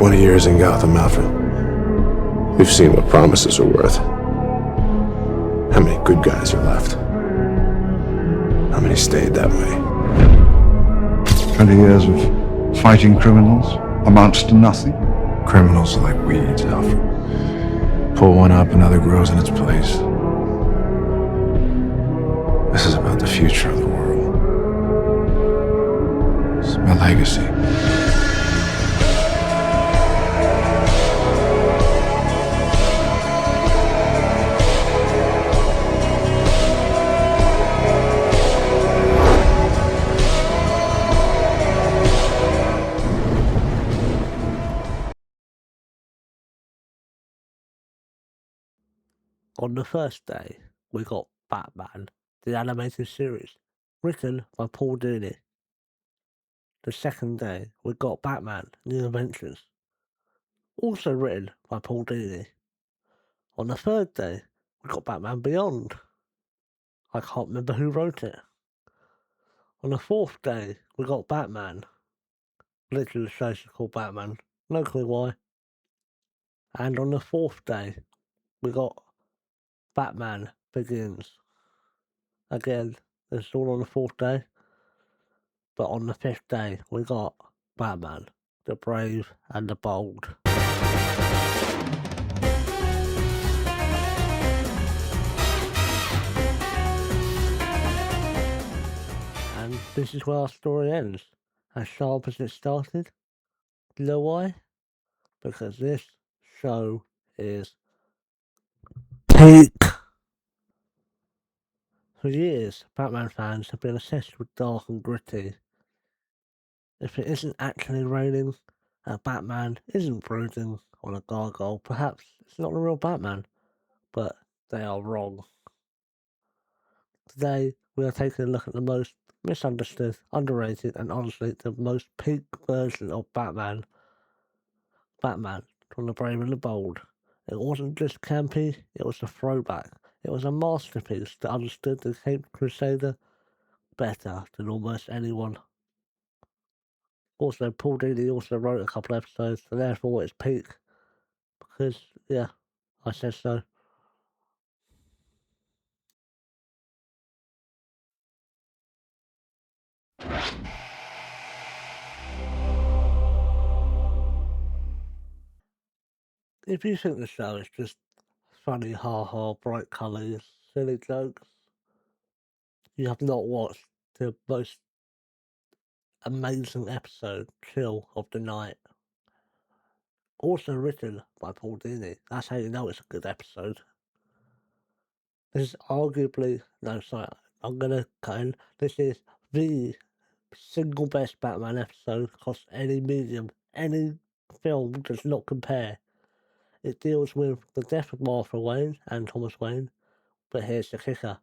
20 years in Gotham, Alfred. We've seen what promises are worth. How many good guys are left? How many stayed that way? 20 years of fighting criminals amounts to nothing. Criminals are like weeds, Alfred. Pull one up, another grows in its place. This is about the future of the world. It's my legacy. On the first day, we got Batman, the animated series, written by Paul Dini. The second day, we got Batman, New Adventures, also written by Paul Dini. On the third day, we got Batman Beyond. I can't remember who wrote it. On the fourth day, we got Batman. Literally the show's called Batman, no clue why. And on the fourth day, we got Batman Begins. Again, it's all on the fourth day. But on the fifth day, we got Batman, the Brave and the Bold. And this is where our story ends, as sharp as it started. You know why? Because this show is peak. For years, Batman fans have been obsessed with dark and gritty. If it isn't actually raining, Batman isn't brooding on a gargoyle, perhaps it's not the real Batman, but they are wrong. Today, we are taking a look at the most misunderstood, underrated, and honestly the most peak version of Batman. Batman from the Brave and the Bold. It wasn't just campy, it was a throwback. It was a masterpiece that understood the Caped Crusader better than almost anyone. Also, Paul Dini also wrote a couple episodes, and therefore it's peak. Because, yeah, I said so. If you think the show is just funny, ha-ha, bright colours, silly jokes, you have not watched the most amazing episode, Chill of the Night. Also written by Paul Dini. That's how you know it's a good episode. This is arguably, no, sorry, I'm gonna cut in. This is the single best Batman episode across any medium. Any film does not compare. It deals with the death of Martha Wayne and Thomas Wayne, but here's the kicker.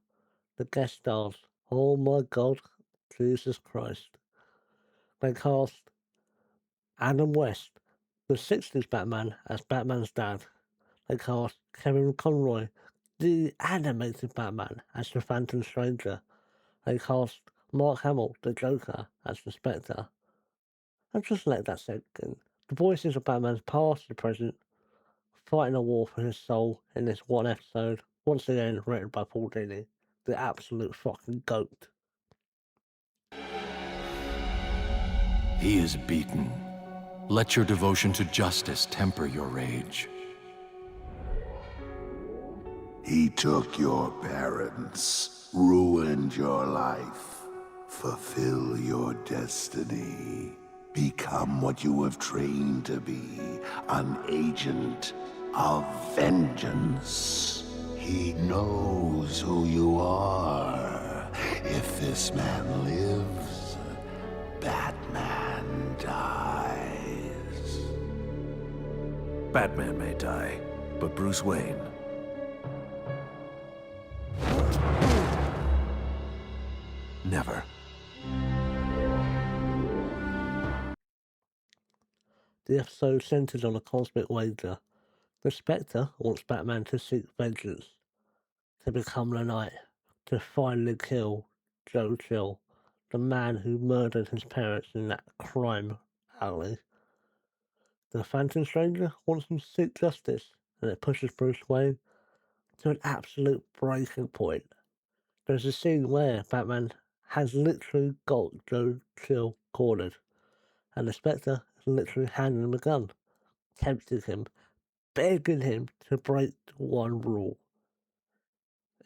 The guest stars, oh my god, Jesus Christ. They cast Adam West, the 60s Batman, as Batman's dad. They cast Kevin Conroy, the animated Batman, as the Phantom Stranger. They cast Mark Hamill, the Joker, as the Spectre. And just let that sink in. The voices of Batman's past and present, fighting a war for his soul in this one episode, once again written by Paul Dini, the absolute fucking GOAT. He is beaten. Let your devotion to justice temper your rage. He took your parents, ruined your life. Fulfill your destiny. Become what you have trained to be, an agent of vengeance. He knows who you are. If this man lives, Batman dies. Batman may die, but Bruce Wayne... never. The episode centers on a cosmic wager. The Spectre wants Batman to seek vengeance, to become the Knight, to finally kill Joe Chill, the man who murdered his parents in that crime alley. The Phantom Stranger wants him to seek justice, and it pushes Bruce Wayne to an absolute breaking point. There's a scene where Batman has literally got Joe Chill cornered, and the Spectre is literally handing him a gun, tempting him, begging him to break one rule.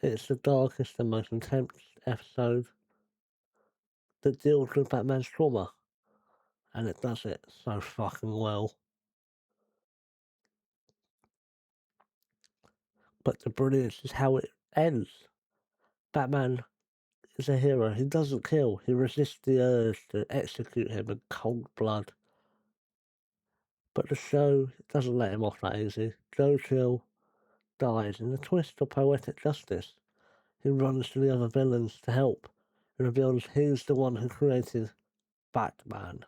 It's the darkest and most intense episode that deals with Batman's trauma, and it does it so fucking well. But the brilliance is how it ends. Batman is a hero. He doesn't kill. He resists the urge to execute him in cold blood. But the show doesn't let him off that easy. Joe Chill dies in a twist of poetic justice. He runs to the other villains to help and reveals he's the one who created Batman.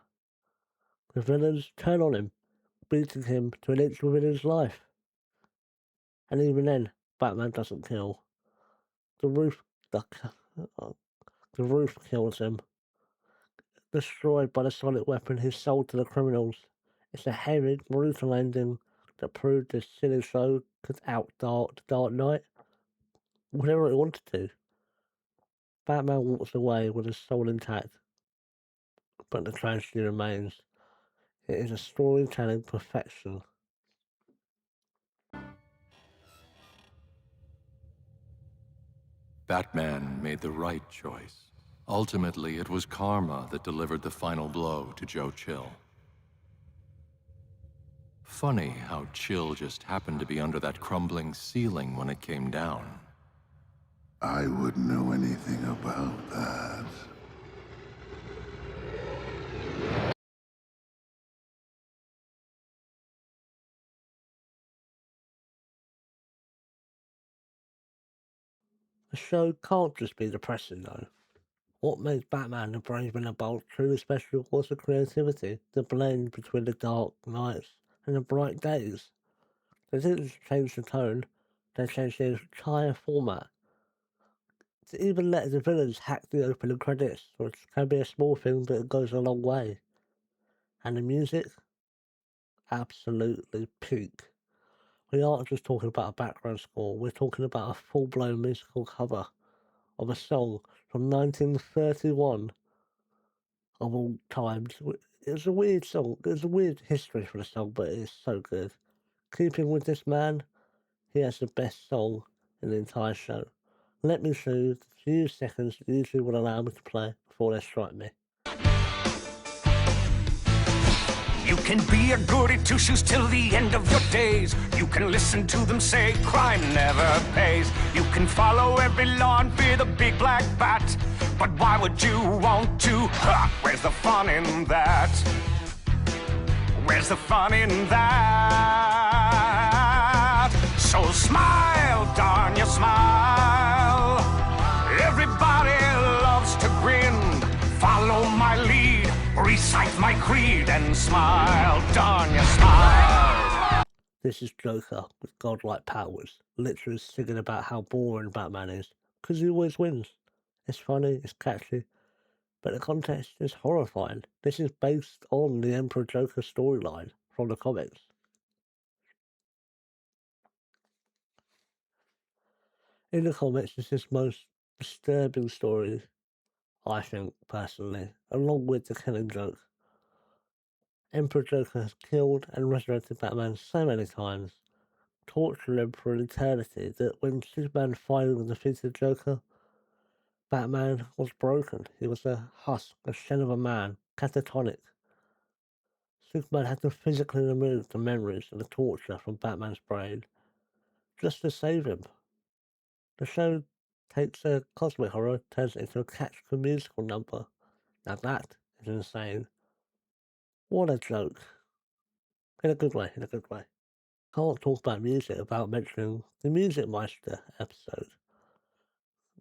The villains turn on him, beating him to an inch within his life. And even then, Batman doesn't kill. The roof, the roof kills him, destroyed by the sonic weapon he sold to the criminals. It's a heavy, brutal ending that proved this silly show could outdark the Dark Knight whenever it wanted to. Batman walks away with his soul intact, but the tragedy remains. It is a storytelling perfection. Batman made the right choice. Ultimately, it was karma that delivered the final blow to Joe Chill. Funny how Chill just happened to be under that crumbling ceiling when it came down. I wouldn't know anything about that. The show can't just be depressing though. What made Batman the Brave and the Bold truly special was the creativity, the blend between the dark nights and the bright days. They didn't change the tone, they changed the entire format. To even let the villains hack the opening credits, which can be a small thing but it goes a long way. And the music? Absolutely peak. We aren't just talking about a background score, we're talking about a full-blown musical cover of a song from 1931 of all times. It's a weird song, there's a weird history for the song, but it's so good. Keeping with this man, he has the best song in the entire show. Let me show you the few seconds that usually will allow me to play before they strike me. You can be a goody two-shoes till the end of your days. You can listen to them say crime never pays. You can follow every law and fear the big black bat. But why would you want to? Where's the fun in that? Where's the fun in that? So smile, darn you smile. Everybody loves to grin. Follow my lead, recite my creed, and smile, darn you smile. This is Joker with godlike powers, literally singing about how boring Batman is, because he always wins. It's funny, it's catchy, but the context is horrifying. This is based on the Emperor Joker storyline from the comics. In the comics, it's his most disturbing story, I think, personally, along with the Killing Joke. Emperor Joker has killed and resurrected Batman so many times, torturing him for an eternity, that when Superman finally defeated Joker, Batman was broken. He was a husk, a shell of a man, catatonic. Superman had to physically remove the memories and the torture from Batman's brain just to save him. The show takes a cosmic horror, turns it into a catch-up musical number. Now that is insane. What a joke. In a good way, in a good way. Can't talk about music without mentioning the Music Meister episode.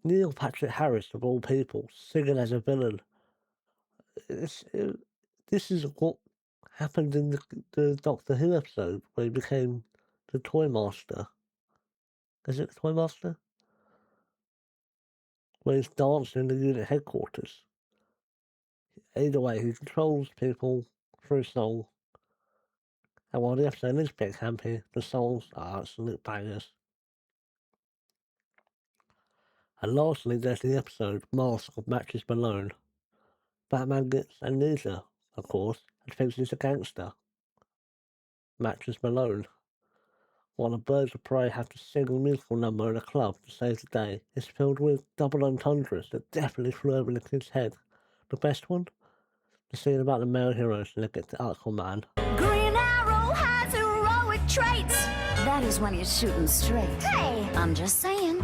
Neil Patrick Harris, of all people, singing as a villain. This is what happened in the Doctor Who episode where he became the Toy Master. Is it the Toy Master? Where he's dancing in the unit headquarters. Either way, he controls people through song, And while the episode is a bit campy, the songs are absolute bangers. And lastly, there's the episode Mask of Matches Malone. Batman gets amnesia, of course, and thinks he's a gangster. Matches Malone. While the Birds of Prey have to sing a musical number in a club to save the day, it's filled with double entendres that definitely flew over the kid's head. The best one? The scene about the male heroes and they get to Aquaman. Green Arrow has heroic traits. That is when he's shooting straight. Hey! I'm just saying.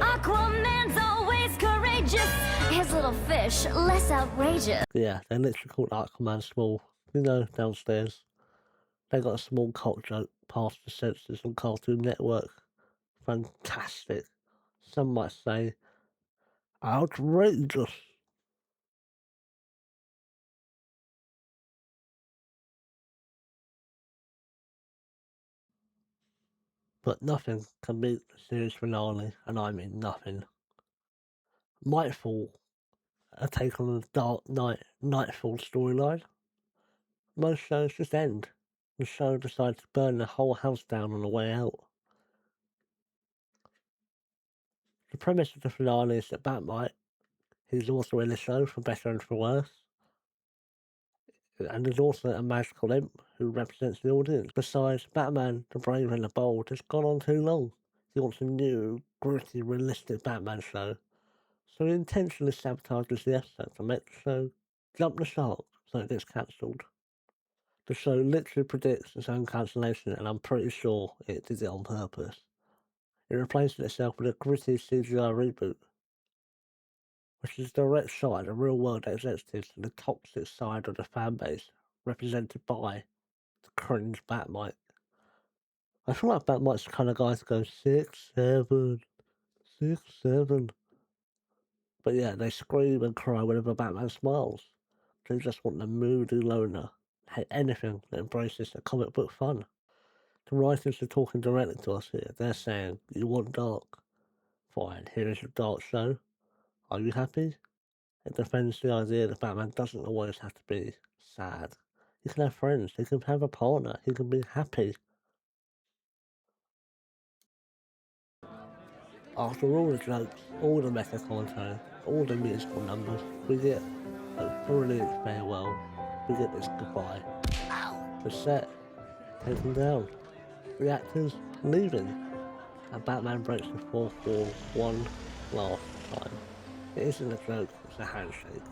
Aquaman's always courageous. His little fish, less outrageous. Yeah, they literally called Aquaman small. You know, downstairs. They got a small cult joke past the censors on Cartoon Network. Fantastic. Some might say, outrageous. But nothing can beat the series finale, and I mean nothing. Nightfall, a take on the Dark Knight Nightfall storyline. Most shows just end. The show decides to burn the whole house down on the way out. The premise of the finale is that Batmite, who's also in the show for better and for worse, and there's also a magical imp who represents the audience. Besides, Batman, the Brave and the Bold has gone on too long. He wants a new, gritty, realistic Batman show. So he intentionally sabotages the episode to make the show jump the shark so it gets cancelled. The show literally predicts its own cancellation, and I'm pretty sure it did it on purpose. It replaces itself with a gritty CGI reboot, which is a direct shot at the real-world executives and the toxic side of the fanbase, represented by the cringe Batmite. I feel like Batmite's the kind of guy to go 6'7", 6'7". But yeah, they scream and cry whenever Batman smiles. They just want the moody loner. Hate anything that embraces the comic book fun. The writers are talking directly to us here. They're saying, you want dark? Fine, here is your dark show. Are you happy? It defends the idea that Batman doesn't always have to be sad. He can have friends, he can have a partner, he can be happy. After all the jokes, all the meta commentary, all the musical numbers, we get a brilliant farewell. We get this goodbye. The set taken down. The actors leaving. And Batman breaks the fourth wall one last time. It isn't a joke, it's a handshake.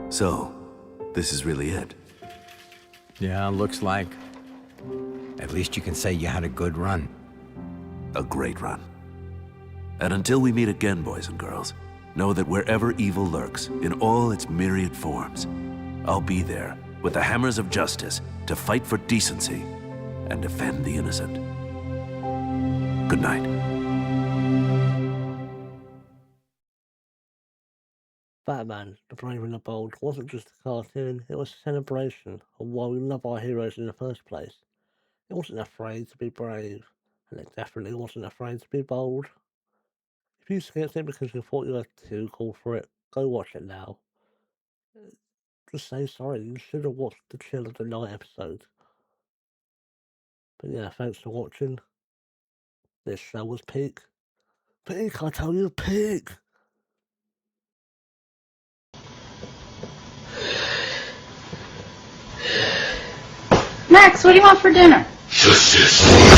So, this is really it. Yeah, looks like. At least you can say you had a good run. A great run. And until we meet again, boys and girls, know that wherever evil lurks, in all its myriad forms, I'll be there with the hammers of justice to fight for decency and defend the innocent. Good night. Batman, the Brave and the Bold wasn't just a cartoon, it was a celebration of why we love our heroes in the first place. It wasn't afraid to be brave, and it definitely wasn't afraid to be bold. If you skipped it because you thought you were too cool for it, go watch it now. Just say sorry, you should have watched the Chill of the Night episode. But yeah, thanks for watching. This show was peak. Peak, I tell you, peak! Max, what do you want for dinner? Justice.